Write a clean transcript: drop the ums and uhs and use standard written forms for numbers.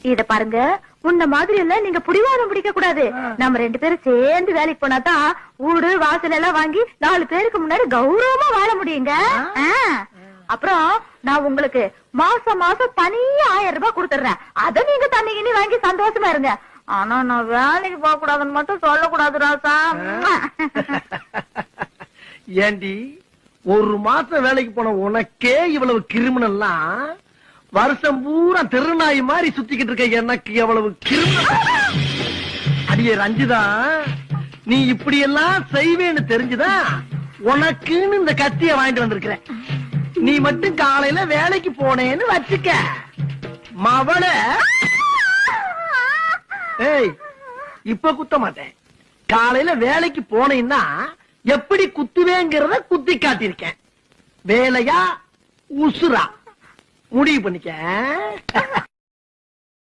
இத பாருங்க, உன்ன மாதிரி எல்லாம் நீங்க புடிவாதம் பிடிக்க கூடாது. நம்ம 2 பேரும் சேர்ந்து வேலைக்கு போனாதான் வீடு வாசல் எல்லாம் வாங்கி 4 பேருக்கு முன்னாடி கௌரவமா வாழ முடியுங்க. அப்புறம் நான் உங்களுக்கு மாசம் மாசம் தனியா 1000 ரூபாய் கொடுத்துறேன். அத நீங்க தண்ணிக்கு வாங்கி சந்தோஷமா இருங்க. ஆனா நான் வேலைக்கு போக கூடாதுன்னு மட்டும் சொல்லக்கூடாது ராசா. ஏண்டி, ஒரு மாசம் வேலைக்கு போன உனக்கே இவ்வளவு கிரிமினல்லாம், வருஷம் பூரா தெருநாய் மாதிரி சுத்திக்கிட்டு இருக்க எனக்கு எவ்வளவு கிரிமினல். அடியே ரஞ்சிதா, நீ இப்படி எல்லாம் செய்வேன்னு தெரிஞ்சுதான் உனக்குன்னு இந்த கத்திய வாங்கிட்டு வந்திருக்கிறேன். நீ மட்டும் காலையில வேலைக்கு போனேன்னு வச்சுக்க, மவள ஏய் இப்ப குத்த மாட்டேன். காலையில வேலைக்கு போனேன்னா எப்படி குத்துவேங்கிறத குத்தி காட்டியிருக்கேன். வேலையா உசுரா முடிவு பண்ணிக்க.